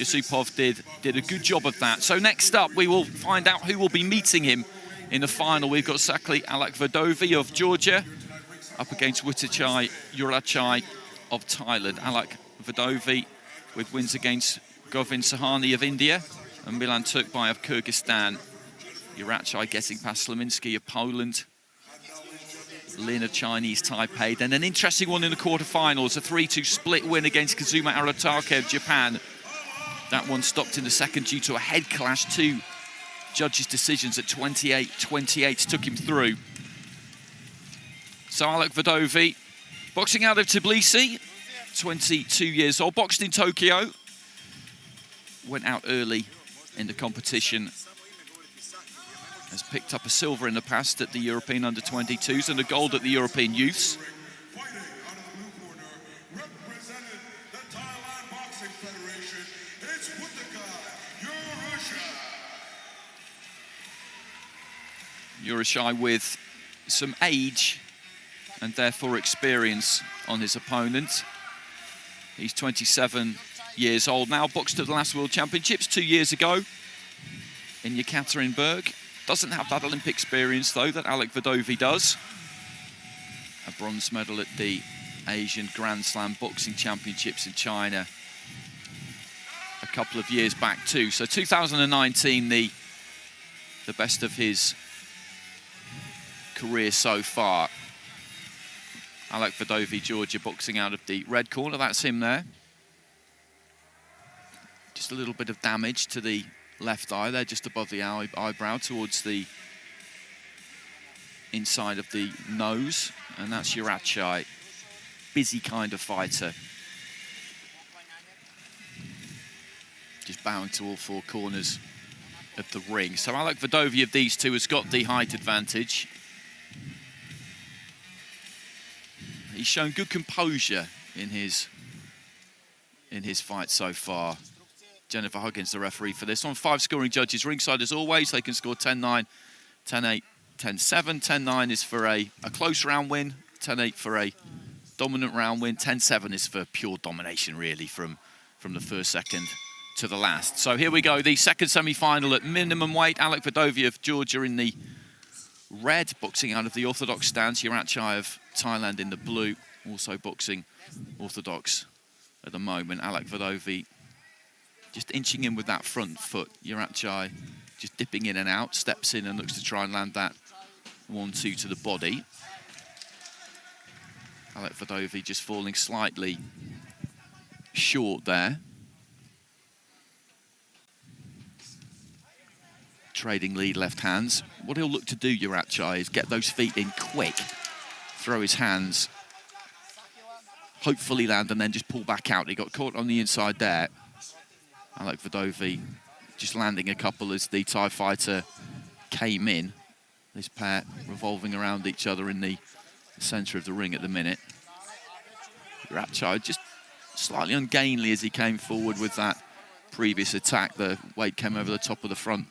Yusupov did a good job of that. So next up, we will find out who will be meeting him in the final. We've got Sakli Alakvadovi of Georgia up against Wittachai Urachai of Thailand. Alakvadovi with wins against Govind Sahani of India and Milan Turkbay of Kyrgyzstan. Urachai getting past Slaminski of Poland. Lin of Chinese Taipei. Then an interesting one in the quarterfinals, a 3-2 split win against Kazuma Aratake of Japan. That one stopped in the second due to a head clash. Two judges' decisions at 28-28 took him through. So Alakvadovi, boxing out of Tbilisi, 22 years old, boxed in Tokyo. Went out early in the competition. Has picked up a silver in the past at the European Under-22s and a gold at the European Youths. Urachai with some age and therefore experience on his opponent. He's 27 years old now, boxed at the last World Championships 2 years ago in Yekaterinburg. Doesn't have that Olympic experience, though, that Alakvadovi does. A bronze medal at the Asian Grand Slam Boxing Championships in China a couple of years back, too. So 2019, the best of his career so far. Alakvadovi, Georgia, boxing out of the red corner. That's him there. Just a little bit of damage to the left eye there, just above the eyebrow towards the inside of the nose, and that's Urachai. Busy kind of fighter. Just bowing to all four corners of the ring. So Alakvadovi of these two has got the height advantage. He's shown good composure in his fight so far. Jennifer Huggins, the referee for this one. 5 scoring judges ringside as always. They can score 10-9, 10-8, 10-7. 10-9 is for a close round win. 10-8 for a dominant round win. 10-7 is for pure domination, really, from the first second to the last. So here we go, the second semi-final at minimum weight. Alakvadovi of Georgia in the red, boxing out of the orthodox stance. Urachai of Thailand in the blue, also boxing orthodox at the moment. Alakvadovi just inching in with that front foot. Urachai just dipping in and out, steps in and looks to try and land that 1-2 to the body. Alakvadovi just falling slightly short there. Trading lead left hands. What he'll look to do, Urachai, is get those feet in quick, throw his hands, hopefully land and then just pull back out. He got caught on the inside there. Alakvadovi just landing a couple as the Thai fighter came in. This pair revolving around each other in the centre of the ring at the minute. Urachai just slightly ungainly as he came forward with that previous attack. The weight came over the top of the front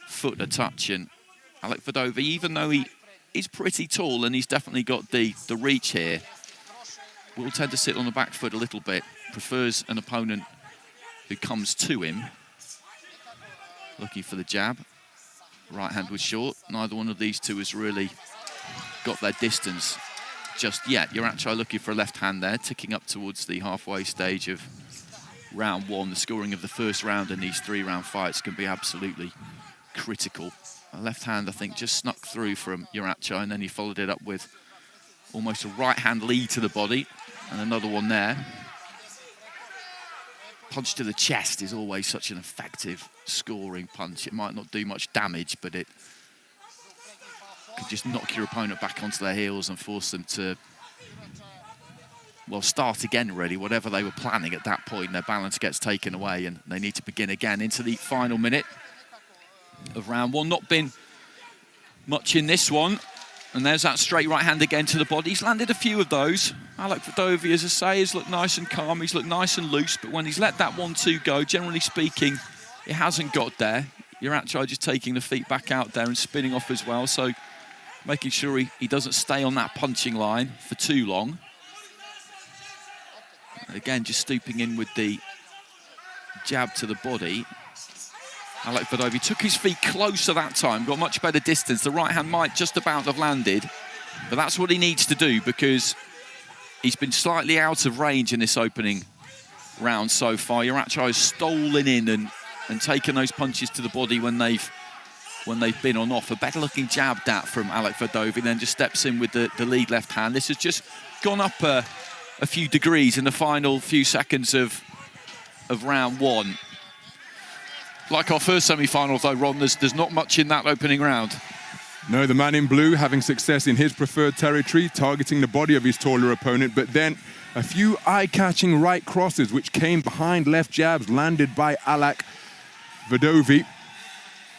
foot a touch, and Alakvadovi, even though he is pretty tall and he's definitely got the reach here, will tend to sit on the back foot a little bit. Prefers an opponent who comes to him. Looking for the jab. Right hand was short. Neither one of these two has really got their distance just yet. Urachai looking for a left hand there, ticking up towards the halfway stage of round one. The scoring of the first round in these 3-round fights can be absolutely critical. A left hand, I think, just snuck through from Urachai, and then he followed it up with almost a right hand lead to the body, and another one there. Punch to the chest is always such an effective scoring punch. It might not do much damage, but it could just knock your opponent back onto their heels and force them to, well, start again, really. Whatever they were planning at that point, their balance gets taken away and they need to begin again into the final minute of round one. Not been much in this one. And there's that straight right hand again to the body. He's landed a few of those. Alakvadovi, as I say, has looked nice and calm. He's looked nice and loose. But when he's let that 1-2 go, generally speaking, it hasn't got there. Urachai just taking the feet back out there and spinning off as well. So making sure he doesn't stay on that punching line for too long. And again, just stooping in with the jab to the body. Alec Vadovi took his feet closer that time, got much better distance. The right hand might just about have landed, but that's what he needs to do because he's been slightly out of range in this opening round so far. Urachi has stolen in and taken those punches to the body when they've been on off. A better looking jab that from Alec Vadovi, then just steps in with the lead left hand. This has just gone up a few degrees in the final few seconds of round one. Like our first semi-final though, Ron, there's not much in that opening round. No, the man in blue having success in his preferred territory, targeting the body of his taller opponent, but then a few eye-catching right crosses which came behind left jabs landed by Alec Vadovi.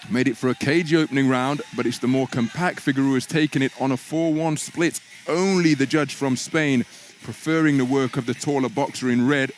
Made it for a cagey opening round, but it's the more compact figure who has taken it on a 4-1 split. Only the judge from Spain preferring the work of the taller boxer in red.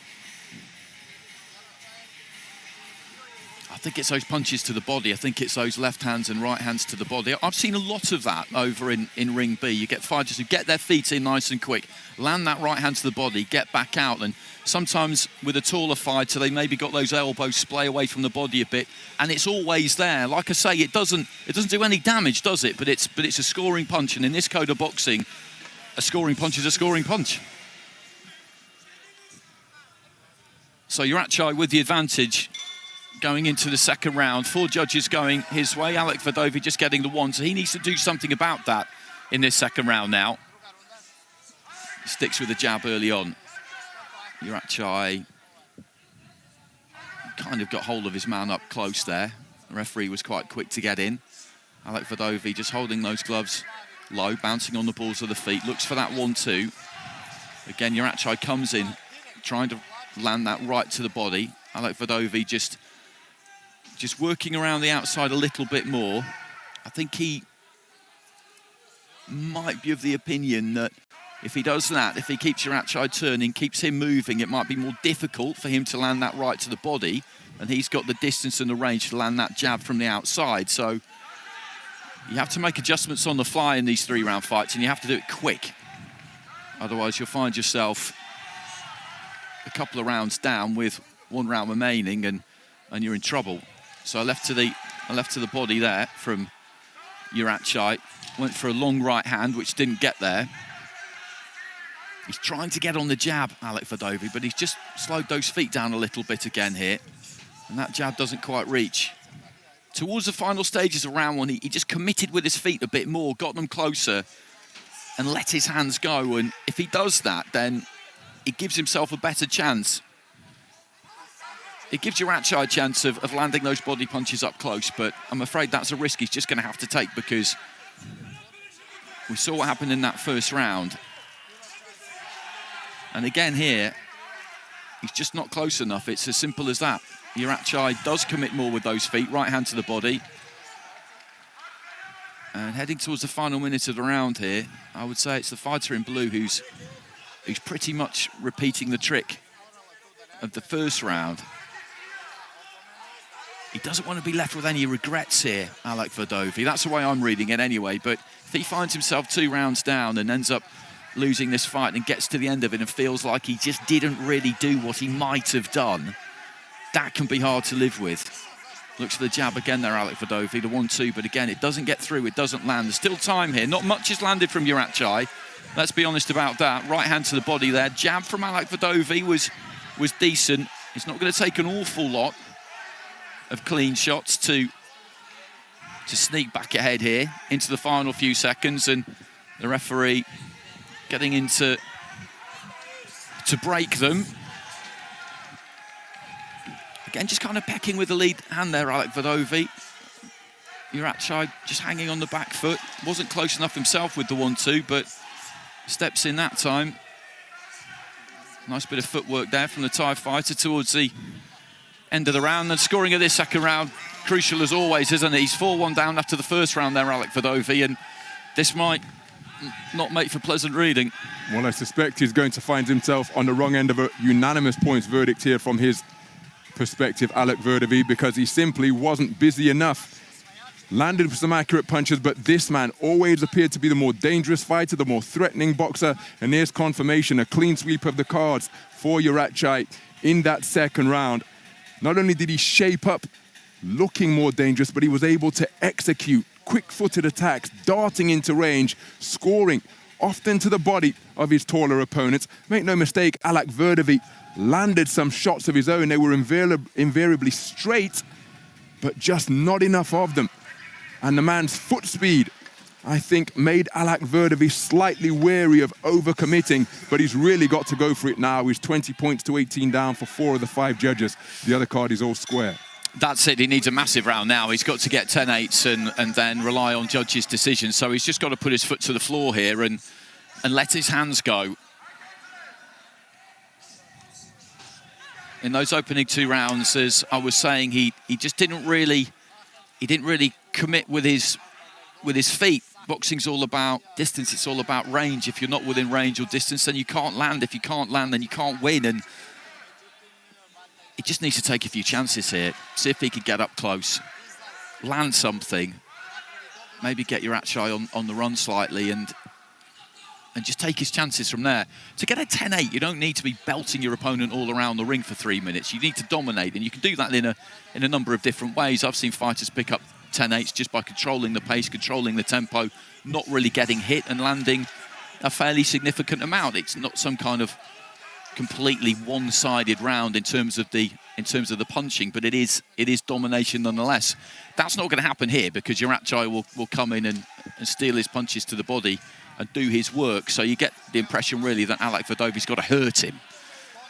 I think it's those punches to the body. I think it's those left hands and right hands to the body. I've seen a lot of that over in Ring B. You get fighters who get their feet in nice and quick, land that right hand to the body, get back out. And sometimes with a taller fighter, they maybe got those elbows splay away from the body a bit, and it's always there. Like I say, it doesn't do any damage, does it? But it's a scoring punch, and in this code of boxing, a scoring punch is a scoring punch. So Urachi with the advantage going into the second round. 4 judges going his way. Alec Vadovi just getting the one, so he needs to do something about that in this second round now. He sticks with the jab early on. Urachi kind of got hold of his man up close there. The referee was quite quick to get in. Alec Vadovi just holding those gloves low, bouncing on the balls of the feet. Looks for that 1-2. Again, Urachi comes in, trying to land that right to the body. Alec Vadovi just working around the outside a little bit more. I think he might be of the opinion that if he does that, if he keeps Urachi turning, keeps him moving, it might be more difficult for him to land that right to the body, and he's got the distance and the range to land that jab from the outside. So you have to make adjustments on the fly in these 3-round fights, and you have to do it quick. Otherwise, you'll find yourself a couple of rounds down with 1 round remaining, and you're in trouble. So I left to the body there from Urachi. Went for a long right hand, which didn't get there. He's trying to get on the jab, Alec Vadovi, but he's just slowed those feet down a little bit again here. And that jab doesn't quite reach. Towards the final stages of round one, he just committed with his feet a bit more, got them closer, and let his hands go. And if he does that, then he gives himself a better chance. It gives Urachi a chance of landing those body punches up close, but I'm afraid that's a risk he's just going to have to take, because we saw what happened in that first round. And again here, he's just not close enough. It's as simple as that. Urachi does commit more with those feet, right hand to the body. And heading towards the final minute of the round here, I would say it's the fighter in blue who's pretty much repeating the trick of the first round. He doesn't want to be left with any regrets here, Alec Vadovi. That's the way I'm reading it anyway. But if he finds himself 2 rounds down and ends up losing this fight and gets to the end of it and feels like he just didn't really do what he might have done, that can be hard to live with. Looks for the jab again there, Alec Vadovi, the 1-2, but again, it doesn't get through, it doesn't land. There's still time here. Not much has landed from Urachi. Let's be honest about that. Right hand to the body there. Jab from Alec Vadovi was decent. It's not going to take an awful lot of clean shots to sneak back ahead here into the final few seconds, and the referee getting into to break them. Again, just kind of pecking with the lead hand there, Alec Vadovi. Urachi just hanging on the back foot. Wasn't close enough himself with the 1-2, but steps in that time. Nice bit of footwork there from the Thai fighter towards the end of the round. And scoring of this second round, crucial as always, isn't it? He's 4-1 down after the first round there, Alec Vadovi, and this might not make for pleasant reading. Well, I suspect he's going to find himself on the wrong end of a unanimous points verdict here from his perspective, Alec Vadovi, because he simply wasn't busy enough. Landed some accurate punches, but this man always appeared to be the more dangerous fighter, the more threatening boxer, and here's confirmation, a clean sweep of the cards for Urachi in that second round. Not only did he shape up looking more dangerous, but he was able to execute quick-footed attacks, darting into range, scoring often to the body of his taller opponents. Make no mistake, Alak Verdevi landed some shots of his own. They were invariably straight, but just not enough of them. And the man's foot speed, I think, made Alak Verdevi slightly wary of overcommitting, but he's really got to go for it now. He's 20 points to 18 down for 4 of the 5 judges. The other card is all square. That's it. He needs a massive round now. He's got to get 10-8s and then rely on judges' decisions. So he's just got to put his foot to the floor here and let his hands go. In those opening 2 rounds, as I was saying, he just didn't really commit with his feet. Boxing's all about distance. It's all about range. If you're not within range or distance, then you can't land. If you can't land, then you can't win. And he just needs to take a few chances here. See if he can get up close, land something, maybe get Uriachai on the run slightly and just take his chances from there. To get a 10-8, you don't need to be belting your opponent all around the ring for 3 minutes. You need to dominate, and you can do that in a number of different ways. I've seen fighters pick up 10-8s just by controlling the pace, controlling the tempo, not really getting hit and landing a fairly significant amount. It's not some kind of completely one-sided round in terms of the punching, but it is domination nonetheless. That's not going to happen here because Uriachai will come in and steal his punches to the body and do his work. So you get the impression really that Alak Verdevi's got to hurt him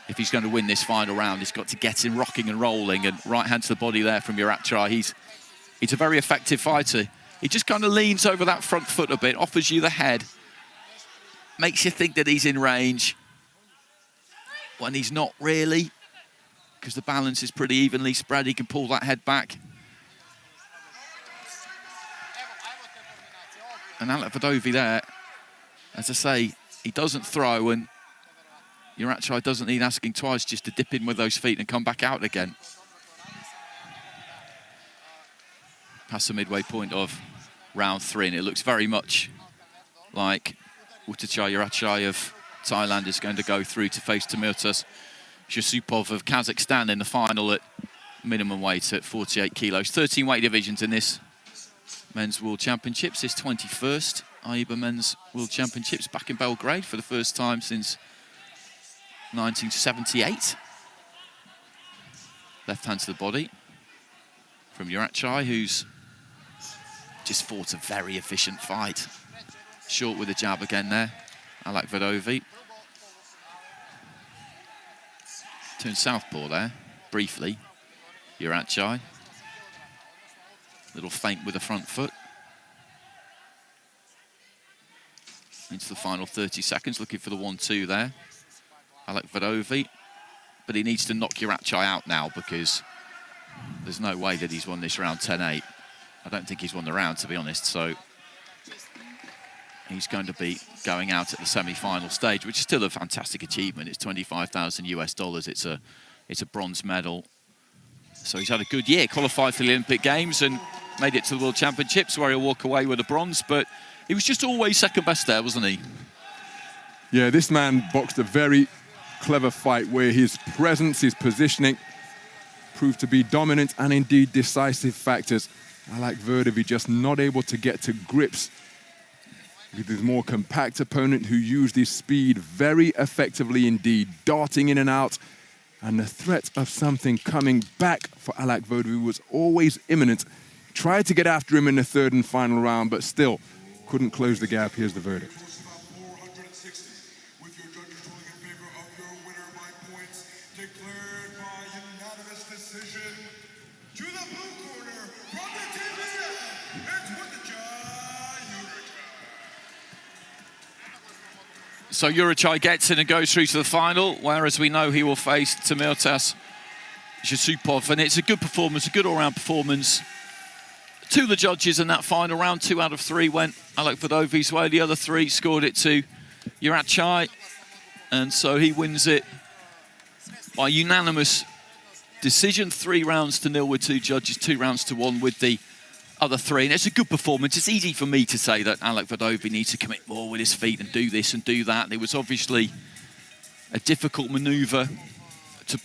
if he's going to win this final round. He's got to get him rocking and rolling, and right hand to the body there from Uriachai. He's a very effective fighter. He just kind of leans over that front foot a bit, offers you the head, makes you think that he's in range when he's not really, because the balance is pretty evenly spread. He can pull that head back. And Alak Verdevi there, as I say, he doesn't throw, and Uriachai doesn't need asking twice just to dip in with those feet and come back out again. Past the midway point of round 3, and it looks very much like Utachai Uriachai of Thailand is going to go through to face Timurtas Yusupov of Kazakhstan in the final at minimum weight at 48 kilos. 13 weight divisions in this Men's World Championships. His 21st AIBA Men's World Championships back in Belgrade for the first time since 1978. Left hand to the body from Uriachai, who's just fought a very efficient fight. Short with a jab again there, Alak Verdevi. Turned southpaw there, briefly. Uriachai. Little feint with the front foot. Into the final 30 seconds, looking for the 1-2 there. Alak Verdevi. But he needs to knock Uriachai out now because there's no way that he's won this round 10-8. I don't think he's won the round, to be honest, so he's going to be going out at the semi-final stage, which is still a fantastic achievement. It's $25,000 US. It's a bronze medal. So he's had a good year, qualified for the Olympic Games and made it to the World Championships where he'll walk away with a bronze, but he was just always second best there, wasn't he? Yeah, this man boxed a very clever fight where his presence, his positioning proved to be dominant and indeed decisive factors. Alak Verdevi just not able to get to grips with his more compact opponent who used his speed very effectively indeed, darting in and out. And the threat of something coming back for Alak Verdevi was always imminent. Tried to get after him in the 3rd and final round, but still couldn't close the gap. Here's the verdict. So Uriachai gets in and goes through to the final, whereas we know he will face Timurtas Yusupov. And it's a good performance, a good all-round performance. To the judges in that final round, 2 out of 3 went Alak Verdevi's way. The other 3 scored it to Uriachai. And so he wins it by unanimous decision. 3 rounds to 0 with 2 judges, 2 rounds to 1 with the other 3, and it's a good performance. It's easy for me to say that Alak Verdevi needs to commit more with his feet and do this and do that. It was obviously a difficult manoeuvre to